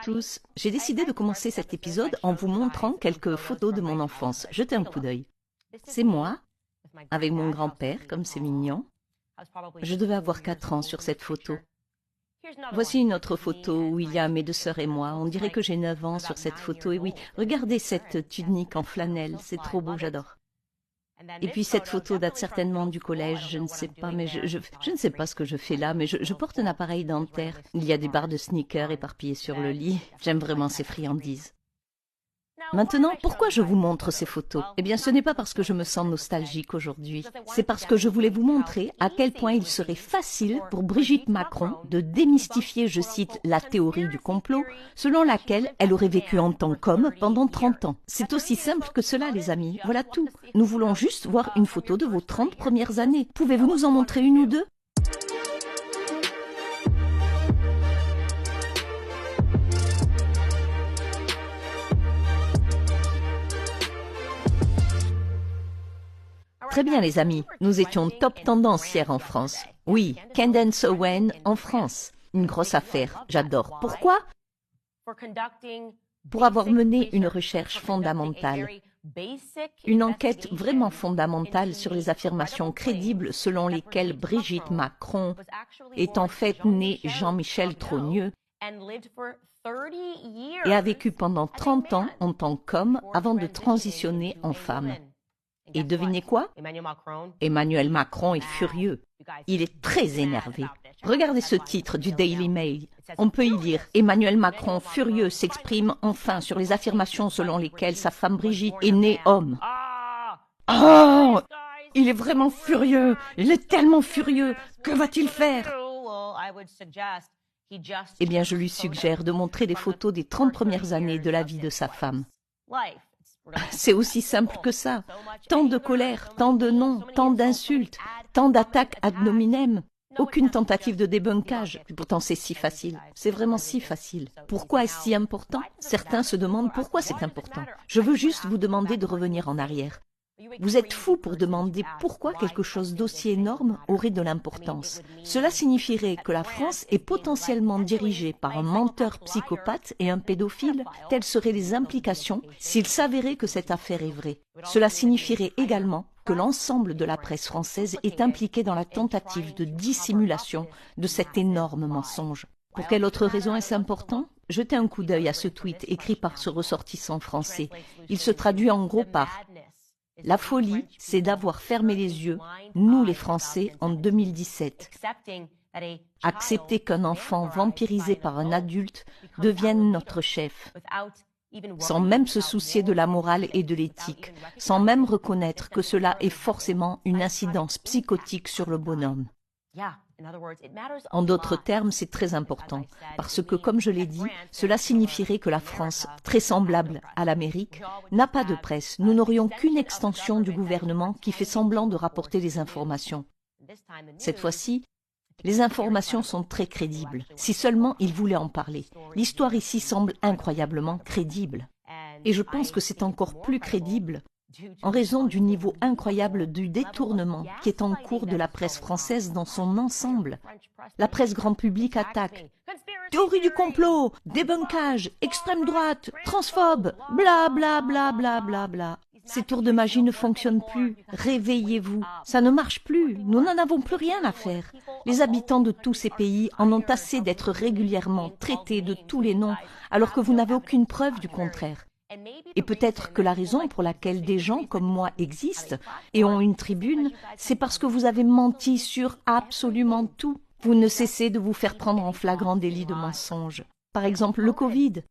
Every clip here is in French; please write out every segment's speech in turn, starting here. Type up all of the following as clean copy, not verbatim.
tous, j'ai décidé de commencer cet épisode en vous montrant quelques photos de mon enfance. Jetez un coup d'œil. C'est moi, avec mon grand-père, comme c'est mignon. Je devais avoir 4 ans sur cette photo. Voici une autre photo où il y a mes 2 sœurs et moi. On dirait que j'ai 9 ans sur cette photo. Et oui, regardez cette tunique en flanelle, c'est trop beau, j'adore. Et puis cette photo date certainement du collège, je ne sais pas, mais je ne sais pas ce que je fais là, mais je porte un appareil dentaire. Il y a des barres de sneakers éparpillées sur le lit. J'aime vraiment ces friandises. Maintenant, pourquoi je vous montre ces photos? Eh bien, ce n'est pas parce que je me sens nostalgique aujourd'hui. C'est parce que je voulais vous montrer à quel point il serait facile pour Brigitte Macron de démystifier, je cite, la théorie du complot, selon laquelle elle aurait vécu en tant qu'homme pendant 30 ans. C'est aussi simple que cela, les amis. Voilà tout. Nous voulons juste voir une photo de vos 30 premières années. Pouvez-vous nous en montrer une ou deux? Très bien les amis, nous étions top tendance hier en France. Oui, Candace Owen en France. Une grosse affaire, j'adore. Pourquoi? Pour avoir mené une recherche fondamentale. Une enquête vraiment fondamentale sur les affirmations crédibles selon lesquelles Brigitte Macron est en fait née Jean-Michel Trogneux et a vécu pendant 30 ans en tant qu'homme avant de transitionner en femme. Et devinez quoi? Emmanuel Macron est furieux. Il est très énervé. Regardez ce titre du Daily Mail. On peut y lire « Emmanuel Macron furieux s'exprime enfin sur les affirmations selon lesquelles sa femme Brigitte est née homme. » Oh! Il est vraiment furieux. Il est tellement furieux. Que va-t-il faire? Eh bien, je lui suggère de montrer des photos des 30 premières années de la vie de sa femme. C'est aussi simple que ça. Tant de colère, tant de noms, tant d'insultes, tant d'attaques ad nominem. Aucune tentative de débunkage. Pourtant, c'est si facile. C'est vraiment si facile. Pourquoi est-ce si important? Certains se demandent pourquoi c'est important. Je veux juste vous demander de revenir en arrière. Vous êtes fou pour demander pourquoi quelque chose d'aussi énorme aurait de l'importance. Cela signifierait que la France est potentiellement dirigée par un menteur psychopathe et un pédophile. Telles seraient les implications s'il s'avérait que cette affaire est vraie. Cela signifierait également que l'ensemble de la presse française est impliquée dans la tentative de dissimulation de cet énorme mensonge. Pour quelle autre raison est-ce important? Jetez un coup d'œil à ce tweet écrit par ce ressortissant français. Il se traduit en gros par « La folie, c'est d'avoir fermé les yeux, nous les Français, en 2017. Accepter qu'un enfant vampirisé par un adulte devienne notre chef, sans même se soucier de la morale et de l'éthique, sans même reconnaître que cela est forcément une incidence psychotique sur le bonhomme. » En d'autres termes, c'est très important, parce que, comme je l'ai dit, cela signifierait que la France, très semblable à l'Amérique, n'a pas de presse. Nous n'aurions qu'une extension du gouvernement qui fait semblant de rapporter les informations. Cette fois-ci, les informations sont très crédibles. Si seulement ils voulaient en parler. L'histoire ici semble incroyablement crédible. Et je pense que c'est encore plus crédible en raison du niveau incroyable du détournement qui est en cours de la presse française dans son ensemble. La presse grand public attaque. Théorie du complot, débunkage, extrême droite, transphobe, bla bla bla bla bla bla. Ces tours de magie ne fonctionnent plus. Réveillez-vous. Ça ne marche plus. Nous n'en avons plus rien à faire. Les habitants de tous ces pays en ont assez d'être régulièrement traités de tous les noms alors que vous n'avez aucune preuve du contraire. Et peut-être que la raison pour laquelle des gens comme moi existent et ont une tribune, c'est parce que vous avez menti sur absolument tout. Vous ne cessez de vous faire prendre en flagrant délit de mensonge. Par exemple, le Covid.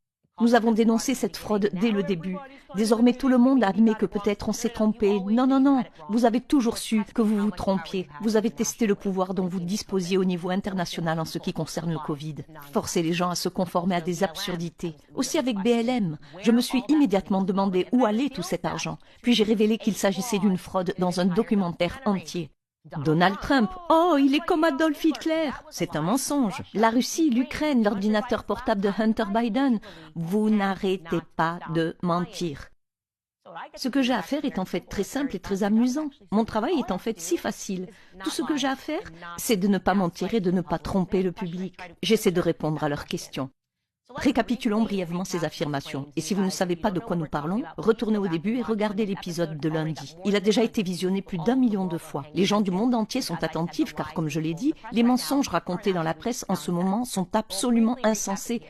Nous avons dénoncé cette fraude dès le début. Désormais, tout le monde admet que peut-être on s'est trompé. Non, non, non. Vous avez toujours su que vous vous trompiez. Vous avez testé le pouvoir dont vous disposiez au niveau international en ce qui concerne le Covid. Forcez les gens à se conformer à des absurdités. Aussi avec BLM, je me suis immédiatement demandé où allait tout cet argent. Puis j'ai révélé qu'il s'agissait d'une fraude dans un documentaire entier. Donald Trump, oh, il est comme Adolf Hitler. C'est un mensonge. La Russie, l'Ukraine, l'ordinateur portable de Hunter Biden. Vous n'arrêtez pas de mentir. Ce que j'ai à faire est en fait très simple et très amusant. Mon travail est en fait si facile. Tout ce que j'ai à faire, c'est de ne pas mentir et de ne pas tromper le public. J'essaie de répondre à leurs questions. Récapitulons brièvement ces affirmations. Et si vous ne savez pas de quoi nous parlons, retournez au début et regardez l'épisode de lundi. Il a déjà été visionné plus d'1 million de fois. Les gens du monde entier sont attentifs car, comme je l'ai dit, les mensonges racontés dans la presse en ce moment sont absolument insensés.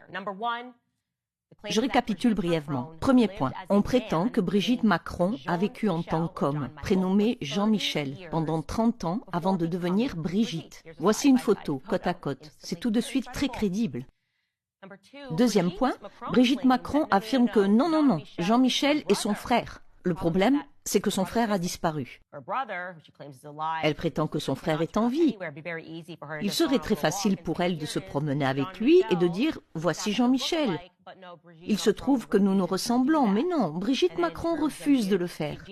Je récapitule brièvement. Premier point, on prétend que Brigitte Macron a vécu en tant qu'homme, prénommé Jean-Michel, pendant 30 ans avant de devenir Brigitte. Voici une photo, côte à côte. C'est tout de suite très crédible. Deuxième point, Brigitte Macron affirme que non, Jean-Michel est son frère. Le problème, c'est que son frère a disparu. Elle prétend que son frère est en vie. Il serait très facile pour elle de se promener avec lui et de dire « Voici Jean-Michel ». Il se trouve que nous nous ressemblons, mais non, Brigitte Macron refuse de le faire.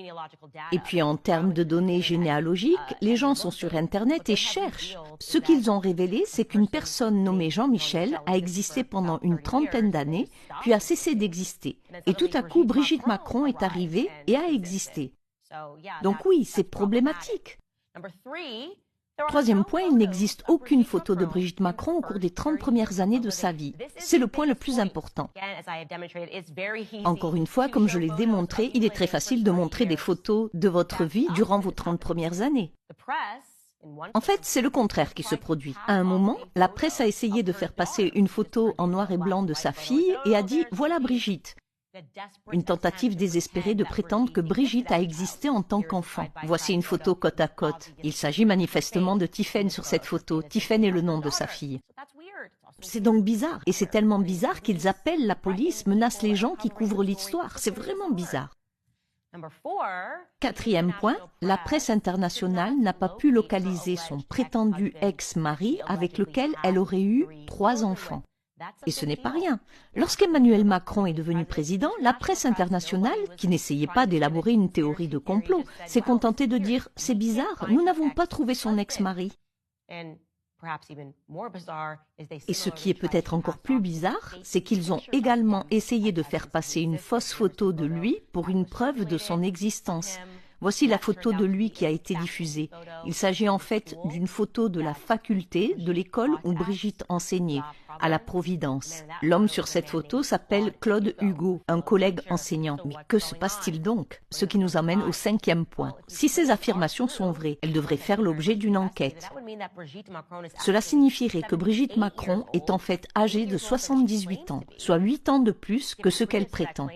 Et puis en termes de données généalogiques, les gens sont sur Internet et cherchent. Ce qu'ils ont révélé, c'est qu'une personne nommée Jean-Michel a existé pendant une trentaine d'années, puis a cessé d'exister. Et tout à coup, Brigitte Macron est arrivée et a existé. Donc oui, c'est problématique. Troisième point, il n'existe aucune photo de Brigitte Macron au cours des 30 premières années de sa vie. C'est le point le plus important. Encore une fois, comme je l'ai démontré, il est très facile de montrer des photos de votre vie durant vos 30 premières années. En fait, c'est le contraire qui se produit. À un moment, la presse a essayé de faire passer une photo en noir et blanc de sa fille et a dit « Voilà Brigitte ». Une tentative désespérée de prétendre que Brigitte a existé en tant qu'enfant. Voici une photo côte à côte. Il s'agit manifestement de Tiphaine sur cette photo. Tiphaine est le nom de sa fille. C'est donc bizarre. Et c'est tellement bizarre qu'ils appellent la police, menacent les gens qui couvrent l'histoire. C'est vraiment bizarre. Quatrième point, la presse internationale n'a pas pu localiser son prétendu ex-mari avec lequel elle aurait eu 3 enfants. Et ce n'est pas rien. Lorsqu'Emmanuel Macron est devenu président, la presse internationale, qui n'essayait pas d'élaborer une théorie de complot, s'est contentée de dire « C'est bizarre, nous n'avons pas trouvé son ex-mari ». Et ce qui est peut-être encore plus bizarre, c'est qu'ils ont également essayé de faire passer une fausse photo de lui pour une preuve de son existence. Voici la photo de lui qui a été diffusée. Il s'agit en fait d'une photo de la faculté de l'école où Brigitte enseignait, à la Providence. L'homme sur cette photo s'appelle Claude Hugo, un collègue enseignant. Mais que se passe-t-il donc? Ce qui nous amène au 5e point. Si ces affirmations sont vraies, elles devraient faire l'objet d'une enquête. Cela signifierait que Brigitte Macron est en fait âgée de 78 ans, soit 8 ans de plus que ce qu'elle prétend.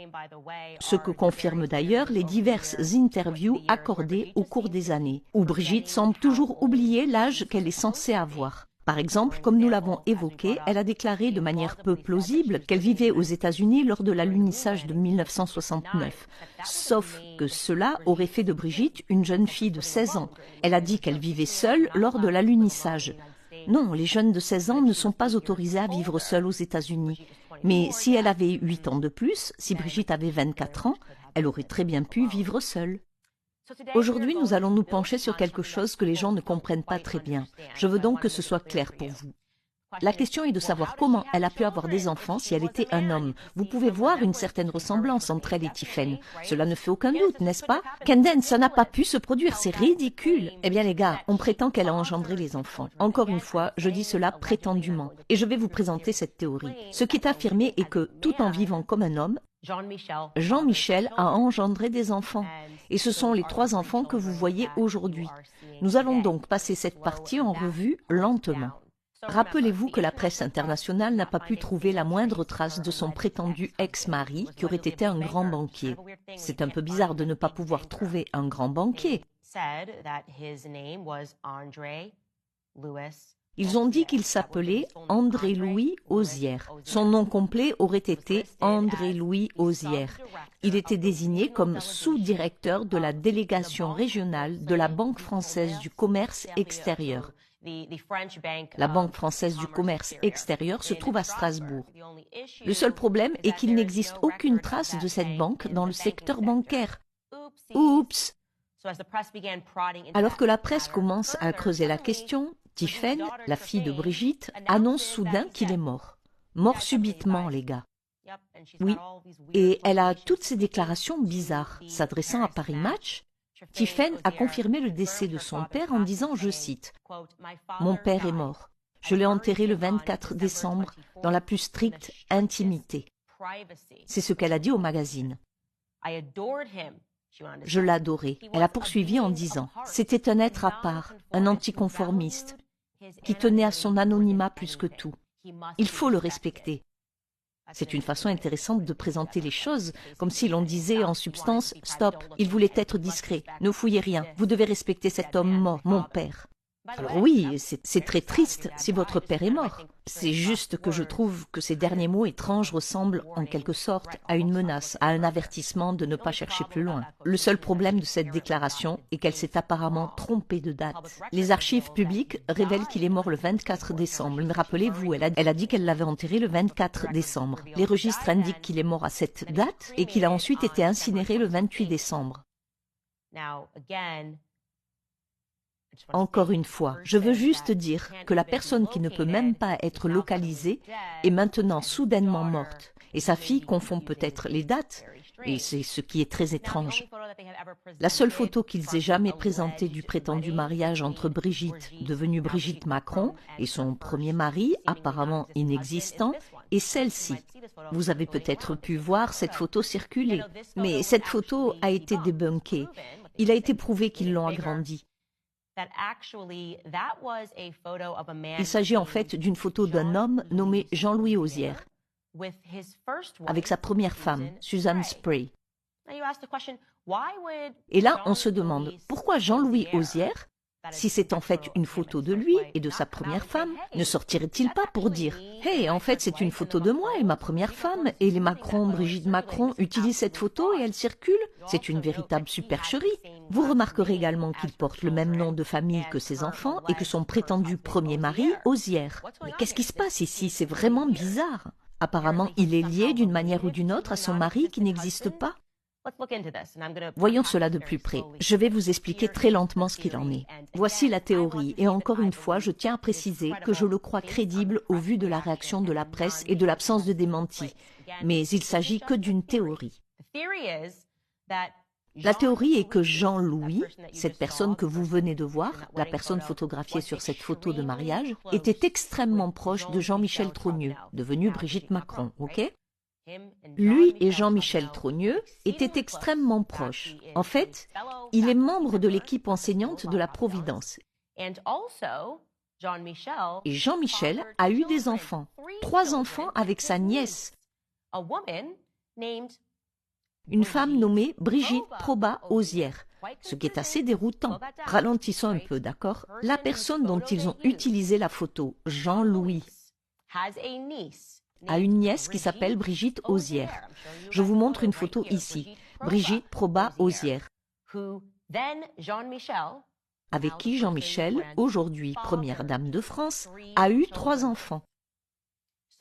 Ce que confirment d'ailleurs les diverses interviews accordées au cours des années, où Brigitte semble toujours oublier l'âge qu'elle est censée avoir. Par exemple, comme nous l'avons évoqué, elle a déclaré de manière peu plausible qu'elle vivait aux États-Unis lors de l'alunissage de 1969. Sauf que cela aurait fait de Brigitte une jeune fille de 16 ans. Elle a dit qu'elle vivait seule lors de l'alunissage. Non, les jeunes de 16 ans ne sont pas autorisés à vivre seuls aux États-Unis. Mais si elle avait 8 ans de plus, si Brigitte avait 24 ans, elle aurait très bien pu vivre seule. Aujourd'hui, nous allons nous pencher sur quelque chose que les gens ne comprennent pas très bien. Je veux donc que ce soit clair pour vous. La question est de savoir comment elle a pu avoir des enfants si elle était un homme. Vous pouvez voir une certaine ressemblance entre elle et Tiphaine. Cela ne fait aucun doute, n'est-ce pas? Kenden, ça n'a pas pu se produire, c'est ridicule. Eh bien les gars, on prétend qu'elle a engendré les enfants. Encore une fois, je dis cela prétendument. Et je vais vous présenter cette théorie. Ce qui est affirmé est que, tout en vivant comme un homme, Jean-Michel a engendré des enfants. Et ce sont les 3 enfants que vous voyez aujourd'hui. Nous allons donc passer cette partie en revue lentement. Rappelez-vous que la presse internationale n'a pas pu trouver la moindre trace de son prétendu ex-mari qui aurait été un grand banquier. C'est un peu bizarre de ne pas pouvoir trouver un grand banquier. Ils ont dit qu'il s'appelait André-Louis Osière. Son nom complet aurait été André-Louis Osière. Il était désigné comme sous-directeur de la délégation régionale de la Banque française du commerce extérieur. La Banque française du commerce extérieur se trouve à Strasbourg. Le seul problème est qu'il n'existe aucune trace de cette banque dans le secteur bancaire. Oups! Alors que la presse commence à creuser la question, Tiphaine, la fille de Brigitte, annonce soudain qu'il est mort. Mort subitement, les gars. Oui, et elle a toutes ces déclarations bizarres. S'adressant à Paris Match, Tiphaine a confirmé le décès de son père en disant, je cite, « Mon père est mort. Je l'ai enterré le 24 décembre dans la plus stricte intimité. C'est ce qu'elle a dit au magazine. Je l'adorais. Elle a poursuivi en disant « C'était un être à part, un anticonformiste, qui tenait à son anonymat plus que tout. Il faut le respecter. » C'est une façon intéressante de présenter les choses, comme si l'on disait en substance « Stop, il voulait être discret, ne fouillez rien, vous devez respecter cet homme mort, mon père. » Alors oui, c'est très triste si votre père est mort. C'est juste que je trouve que ces derniers mots étranges ressemblent en quelque sorte à une menace, à un avertissement de ne pas chercher plus loin. Le seul problème de cette déclaration est qu'elle s'est apparemment trompée de date. Les archives publiques révèlent qu'il est mort le 24 décembre. Mais rappelez-vous, elle a dit qu'elle l'avait enterré le 24 décembre. Les registres indiquent qu'il est mort à cette date et qu'il a ensuite été incinéré le 28 décembre. Encore une fois, je veux juste dire que la personne qui ne peut même pas être localisée est maintenant soudainement morte. Et sa fille confond peut-être les dates, et c'est ce qui est très étrange. La seule photo qu'ils aient jamais présentée du prétendu mariage entre Brigitte, devenue Brigitte Macron, et son premier mari, apparemment inexistant, est celle-ci. Vous avez peut-être pu voir cette photo circuler, mais cette photo a été débunkée. Il a été prouvé qu'ils l'ont agrandie. Il s'agit en fait d'une photo d'un homme nommé Jean-Louis Auzière, avec sa première femme, Susan Spray. Et là, on se demande, pourquoi Jean-Louis Auzière, si c'est en fait une photo de lui et de sa première femme, ne sortirait-il pas pour dire « Hey, en fait, c'est une photo de moi et ma première femme, et les Macron, Brigitte Macron, utilisent cette photo et elle circule. C'est une véritable supercherie. » Vous remarquerez également qu'il porte le même nom de famille que ses enfants et que son prétendu premier mari, Auzière. Mais qu'est-ce qui se passe ici? C'est vraiment bizarre. Apparemment, il est lié d'une manière ou d'une autre à son mari qui n'existe pas. Voyons cela de plus près. Je vais vous expliquer très lentement ce qu'il en est. Voici la théorie, et encore une fois, je tiens à préciser que je le crois crédible au vu de la réaction de la presse et de l'absence de démenti. Mais il s'agit que d'une théorie. La théorie est que Jean-Louis, cette personne que vous venez de voir, la personne photographiée sur cette photo de mariage, était extrêmement proche de Jean-Michel Trogneux, devenu Brigitte Macron, ok? Lui et Jean-Michel Trogneux étaient extrêmement proches. En fait, il est membre de l'équipe enseignante de la Providence. Et Jean-Michel a eu des enfants, 3 enfants avec sa nièce, une femme nommée Brigitte Proba Auzière, ce qui est assez déroutant. Ralentissons un peu, d'accord? La personne dont ils ont utilisé la photo, Jean-Louis, a une nièce qui s'appelle Brigitte Auzière. Je vous montre une photo ici. Brigitte Proba Auzière, avec qui Jean-Michel, aujourd'hui première dame de France, a eu 3 enfants.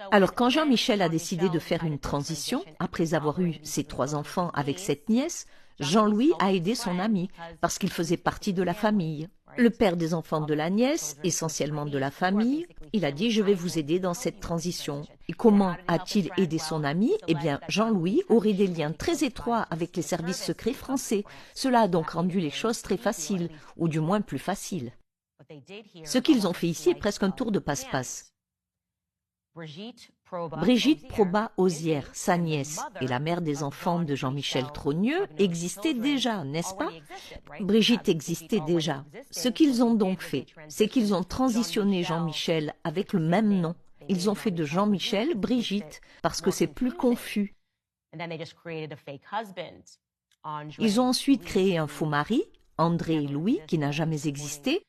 Alors quand Jean-Michel a décidé de faire une transition, après avoir eu ses 3 enfants avec cette nièce, Jean-Louis a aidé son ami, parce qu'il faisait partie de la famille. Le père des enfants de la nièce, essentiellement de la famille, il a dit « Je vais vous aider dans cette transition ». Et comment a-t-il aidé son ami? Eh bien, Jean-Louis aurait des liens très étroits avec les services secrets français. Cela a donc rendu les choses très faciles, ou du moins plus faciles. Ce qu'ils ont fait ici est presque un tour de passe-passe. Brigitte Proba Auzière, sa nièce et la mère des enfants de Jean-Michel Trogneux existaient déjà, n'est-ce pas? Brigitte existait déjà. Ce qu'ils ont donc fait, c'est qu'ils ont transitionné Jean-Michel avec le même nom. Ils ont fait de Jean-Michel Brigitte, parce que c'est plus confus. Ils ont ensuite créé un faux mari, André et Louis, qui n'a jamais existé.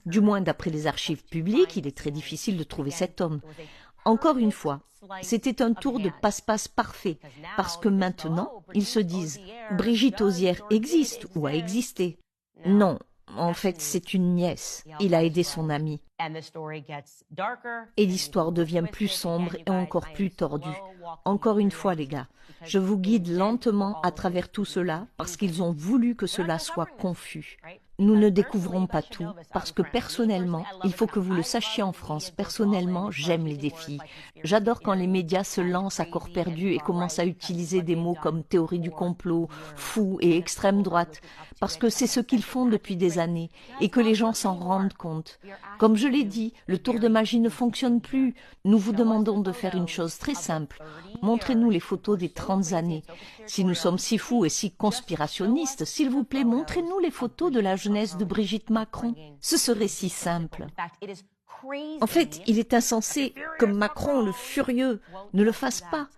Du moins d'après les archives publiques, il est très difficile de trouver cet homme. Encore une fois, c'était un tour de passe-passe parfait, parce que maintenant, ils se disent « Brigitte Auzière existe ou a existé ». Non, en fait, c'est une nièce. Il a aidé son ami. Et l'histoire devient plus sombre et encore plus tordue. Encore une fois, les gars, je vous guide lentement à travers tout cela, parce qu'ils ont voulu que cela soit confus. Nous ne découvrons pas tout, parce que personnellement, il faut que vous le sachiez en France, personnellement, j'aime les défis. J'adore quand les médias se lancent à corps perdu et commencent à utiliser des mots comme théorie du complot, fou et extrême droite, parce que c'est ce qu'ils font depuis des années, et que les gens s'en rendent compte. Comme je l'ai dit, le tour de magie ne fonctionne plus. Nous vous demandons de faire une chose très simple. Montrez-nous les photos des 30 années. Si nous sommes si fous et si conspirationnistes, s'il vous plaît, montrez-nous les photos de la jeunesse de Brigitte Macron. Ce serait si simple. En fait, il est insensé que Macron, le furieux, ne le fasse pas.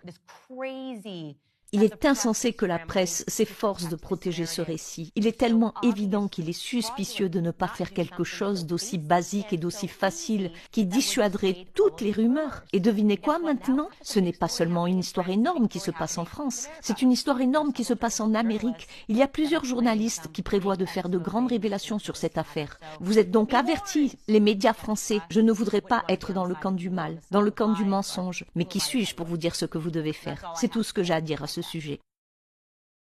Il est insensé que la presse s'efforce de protéger ce récit. Il est tellement évident qu'il est suspicieux de ne pas faire quelque chose d'aussi basique et d'aussi facile qui dissuaderait toutes les rumeurs. Et devinez quoi maintenant? Ce n'est pas seulement une histoire énorme qui se passe en France, c'est une histoire énorme qui se passe en Amérique. Il y a plusieurs journalistes qui prévoient de faire de grandes révélations sur cette affaire. Vous êtes donc avertis, les médias français. Je ne voudrais pas être dans le camp du mal, dans le camp du mensonge. Mais qui suis-je pour vous dire ce que vous devez faire? C'est tout ce que j'ai à dire à ce sujet.